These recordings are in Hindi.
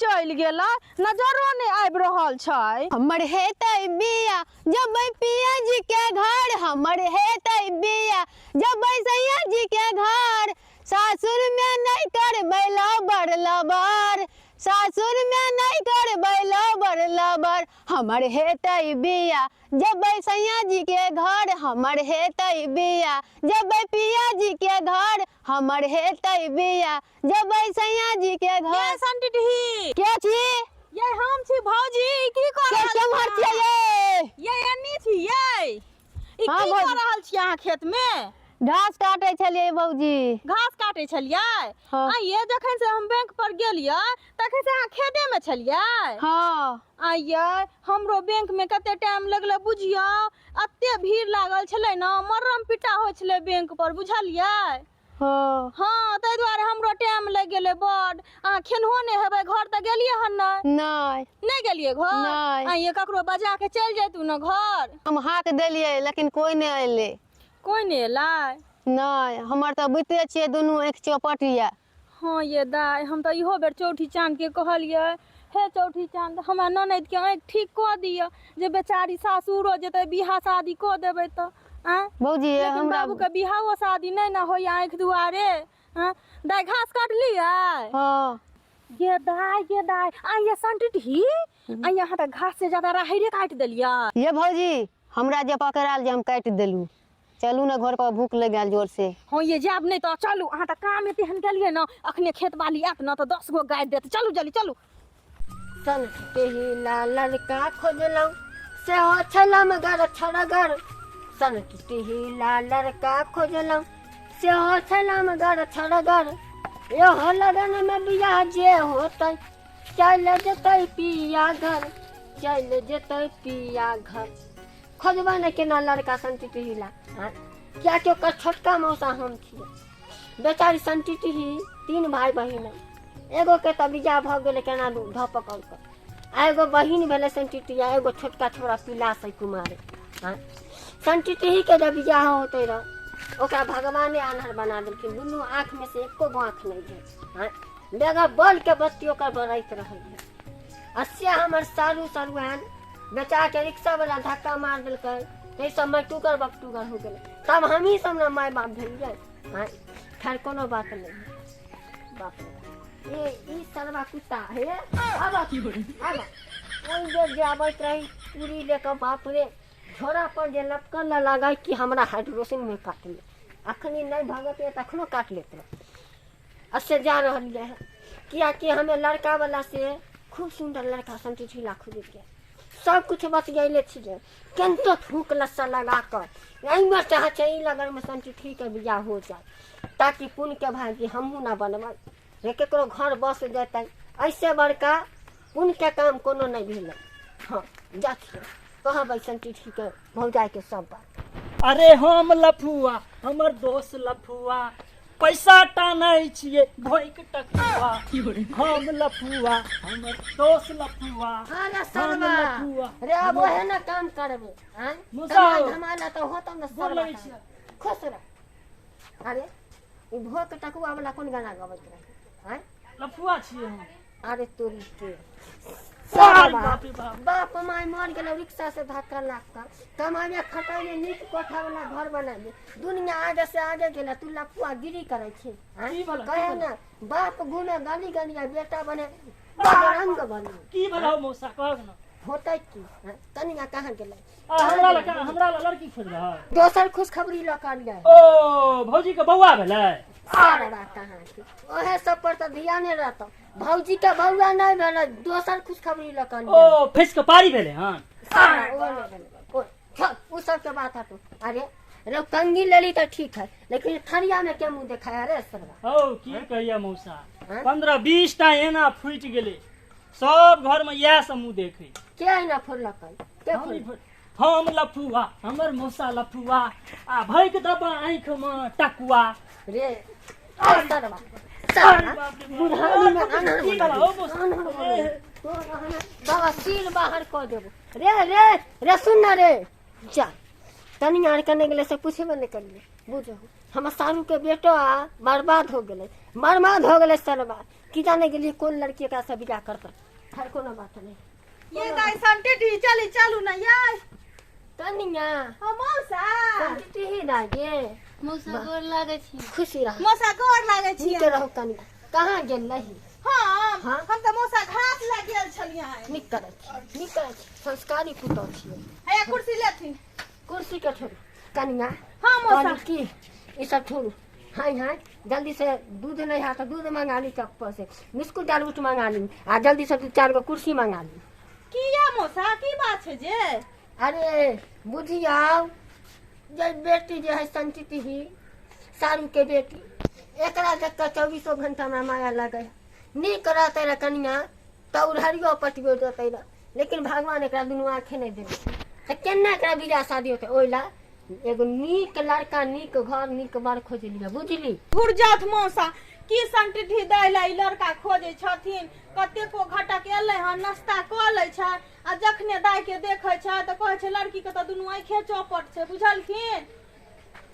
चल गेला नजरो नहीं आबि रहल छै। हमर हेतै बिया जबै पिया जी के घर, हमर हेतै बिया जबै सैया जी के घर। सासुर में नहीं करबै लबर लबर, सासुर में नहीं करबै लबर लबर। हमर हेतै बिया जबै सैया जी के घर, हमर हेतै बिया जबै पिया जी के घर, हमर हेतै बिया जबै सैया जी के घर। ये संटिटही के छी? ये हम छी भौजी। की कर रहल केम्हर छियै ये एनी छी ये ई हाँ, की कर रहल छी अहाँ खेत में? घास काटे छलियै भौजी। घास काटे छलियै? हाँ। आ ये जखन से हम बैंक पर गेलियै तखन से अहाँ खेते में छलियै? हाँ। आइये हमरो बैंक में कते टाइम लगले बुझियो, अत्ते भीड़ लागल छलै ना, मरम पिटा होय छलै बैंक पर बुझलियै। हाँ। हाँ ताहि दुआरे हमरो टाइम लग गेलै बड। अहाँ खेनहो नहीं हेबै, घर तक गेलियै हन नहीं नहीं गेलियै घर? नहीं। आइये ककरो बजा के चल जैतू ना घर। हम हाथ देलियै लेकिन कोई नहीं अयलै। कोई नहीं एलै? नहीं हमर तो बुझते छियै दुनू आँखि चौपट ये। हाँ ये दाय हम तो इहो बेर चौठी चाँद के कहलियै, हे चौठी चाँद हमरा ननद के आँखि ठीक कऽ दिअ जे बेचारी सासुरो जेतै बियाह शादी कऽ देबै तऽ। भौजी लेकिन हमरा बाबू के बियाहो शादी नहीं ना होइया आँखि दुआरे। दाय घास काटलियै? हाँ। ये दाय आइये संटिटही आइये अहाँ तऽ घास से ज्यादा राहैरे काटि देलियै। ये भौजी हमरा जे पकड़ाल जे हम काटि देलू। चलू ना घर पर भूख लग गेल जोर से। हाँ ये जाब नहीं तो चलू, अहाँ तऽ काम में तेहन गेलियै ना, अखने खेत बाली आयत ना तो 10 गो गाय देत। चलू जल्दी चलू। संटिटही लड़का खोजलौं सेहो छलम गर छड़गर, संटिटही लड़का खोजलौं सेहो छलम गर छड़गर। यहो लगन में बियाह जे होतै चल जेतै पिया घर, चल जेतै पिया घर। खोजबा ने केना लड़का संटिटही ला, क्या कि ओकर छोटका मौसा हम छियै। बेचारी संटिटही 3 भाई बहिन, एगो के तऽ बियाह भऽ गेलै केना धऽ पकड़ कऽ, आ एगो बहिन भेलै संटिटिया, एगो छोटका छोरा पिलास कुमार। संटिटही के जब बियाह होते रह ओकरा भगवाने आन्हर बना देलखिन, दुनू आँख में से एको गो आँख नहीं भेल। बेगा बल के बत्ती ओकर बरैत रहै। अस्से हमर सारू सरुआन बेचा के रिक्शा वाला धक्का मार देलकै, ते सब मटुकर बकटुकर हो गेलै। तब हमही सब ना माय बाप भेलियै। खैर कोनो बात नहीं। बाप रे ये ई सरवा कुत्ता हे आबा की होई आबा ओइ जे जाबत रही पूरी लेकर बाप रे झोरा पर जे लपकल लगाई कि हमरा हाइड्रोसिन में काट ले। अखनी नहीं भागत है तखनो काट लेते रह। अस्से जा रहल है किया कि हमें लड़का वाला से खूब सुंदर लड़का संटिटही ला खुद के सब कुछ बस गईले छिए, केनतो थूक लस्सा लगा कर एहि में चाहे छै लगन में संटिटही के बियाह हो जाए, ताकि पुण्य के भागी हमहू ना बनबै, रे केकरो घर बस जेतै। ऐसे बड़का पुण्य के काम कोनो नहीं भेलै। हाँ जा कहबै संटिटही के भौजाई के सब बात। अरे हम लफुआ हमर दोस्त लफुआ पैसा टानै छियै भोइक टकुआ। हम लफुआ हमर दोस्त लफुआ। अरे सरवा रे अब ओहे ना काम करबे हैं मुसा धमाला तो होतौ ना सरवा खुश रह। अरे ई भोक टकुआ वाला कोन गाना गाबैत रहे हैं? लफुआ छियै हम। अरे तोरी के बाप रे बाप। बाप माय मर गेल रिक्शा से धक्का लागता, कमाइए खटाइए नीक कोठा वाला घर बनाइए, दुनिया आगे से आगे गेला तू लफुआ गिरी करे छे। कहे ना बाप घूमे गली गली बेटा बने रंग बने। की भला मौसा कहब ना होतै की तनिया कहां गेलै? हमरा लड़की खोज रहा दोसर खुशखबरी ल कर ले। ओ भौजी के बौआ भेलै? सारा बात कहां की ओहे सब पर त ध्यान रहतो। भौजी के बौआ नहीं भेलै, दोसर खुशखबरी ल कर ले। ओ फिस के पारी भेलै हां सारा ओ नहीं भेलै। ओ सब के बात हटो। अरे रे कंगी लेली तो ठीक है, लेकिन थरिया में के मुंह देखाया रे सरवा? ओ की कहिया मौसा 15-20 टा एना फुट गेलै, सब घर में इएह सब मुंह देखै। के ना फुरलकै के फुर? हम लफुआ हमर मौसा लफुआ आ भैक दबा आँख में टकुआ। रे सरवा सरवा बुढ़ानी में बाबा सील बाहर कर देबो। रे रे रे सुन ना रे जा तनी आर कने गेले से पूछबे नहीं करले बुझो हमर सारू के बेटा बर्बाद हो गेले सरबा की जाने के लिए कौन लड़की का से बियाह करता हर कोनो बात नहीं ये गाय संटे टी चली चालू ना यार कनिया मौसा संटी ही ना गे मौसा गोर लागे छी खुशी रह मौसा गोर लागे छी नीक रहो कनिया कहाँ गेल रही हम तो मौसा घास लग गेल छलियै नीक करे संस्कारी पुतौ छियै हे कुर्सी लेथिन कुर्सी के छोड़ कनिया हां मौसा की ई सब छोड़ हाय जल्दी से दूध नहीं है तो दूध मंगा ली चक पर से बिस्कुट दालूट मंगा ली आ जल्दी से 2-4 गो कुर्सी मंगा ली किया मौसा की बात है जे अरे बुझिया जे बेटी जे है संचित ही सारू के बेटी एकरा देख के 24 घंटा में माया लगे नीक रहते रे कनिया तो उड़हरियो पटियो देते रे लेकिन भगवान एकरा दुनू आंखें नहीं देले तो केना एकरा बियाह शादी होते ओइला एगो नीक लड़का नीक घर नीक बार खोज लिया बुझली घुर जात मौसा की संटिठी दै लै लड़का खोजे छथिन कते को घटक एले हन नाश्ता क लै छै आ जखने दाय के देखे छै त कहै छै लड़की के त दुनू आंखे चौपट छै बुझलखिन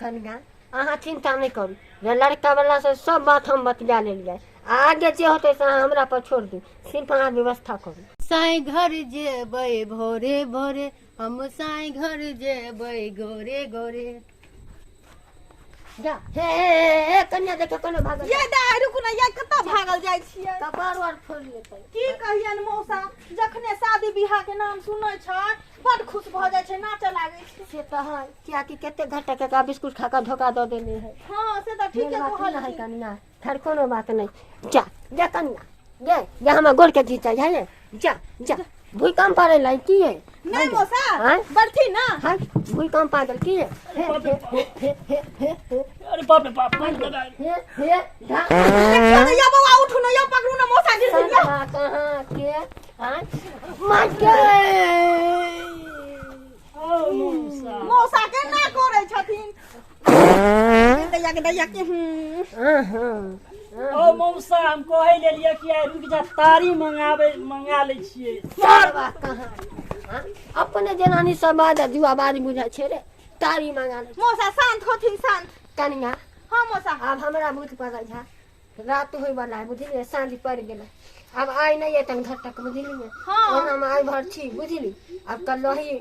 कनिया अहाँ चिंता नहीं करू रे लड़का वाला से सब बात हम बतिया लेलिए आगे जे होते से अहाँ हमरा पर छोड़ दी सिर्फ अहाँ व्यवस्था करू साई घर जेबै भोरे भोरे हम साई घर जेबै गोरे गोरे जा हे कन्या देखे कोनो भागल ये दाय रुकु ना ये कत भागल जाय छियै कपार और फोड़ लेतै की कहियन मौसा जखने शादी बियाह के नाम सुनै छै बड खुश भ जाय छै नाच लागे छै से तो है क्या कि केते घंटा के का बिस्कुट खा के धोखा दे देले है हां से त ठीक है कहल है कन्या खैर कोनो बात नहीं जा कन्या जा हम गोल के जीता है जा भूकंप आरे लाई की है नहीं मौसा बढ़ती ना हां भूकंप आ गल की है अरे बाप रे बाप मर गया हे या बाबा उठू ना या पकड़ू ना मौसा गिर गया कहां के हां मार गए ओ मौसा मौसा के ना करे छथिन दैया के ओ मौसा हम कहे लेलिए कि रुक जा तारी मंगा ले छिए सरवा कहां अपने जनानी सब बात जुआ बारी बुझा छे रे तारी मंगा ले मौसा शांत होथिन शांत कनिया हां मौसा अब हमरा बुझ पड़ल है रात होय वाला है बुझली सांझ पड़ गेल अब आई नहीं है तन घर तक बुझली हां हम आई भर छी बुझली अब कल रही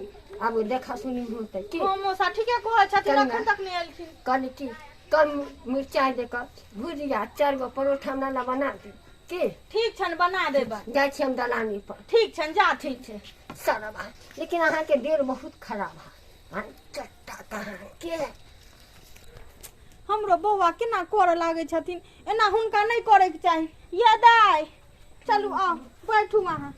अब देखा सुनी होते की हां मौसा ठीके कहै छथिन अखन तक नहीं एलखिन कल की कम मिर्चाई देकर भुजिया 4 गो परोठा हमरा बना दे की ठीक छन बना देबा जाय छी हम दलानी पर ठीक छन जा ठीक छै सरवा लेकिन अहाँ के देर बहुत खराब है चट्टा कहां के हमरो बौआ केना करे लागे छथिन एना हुनका नहीं करे के चाही ये दाय चलू आ बैठू अहाँ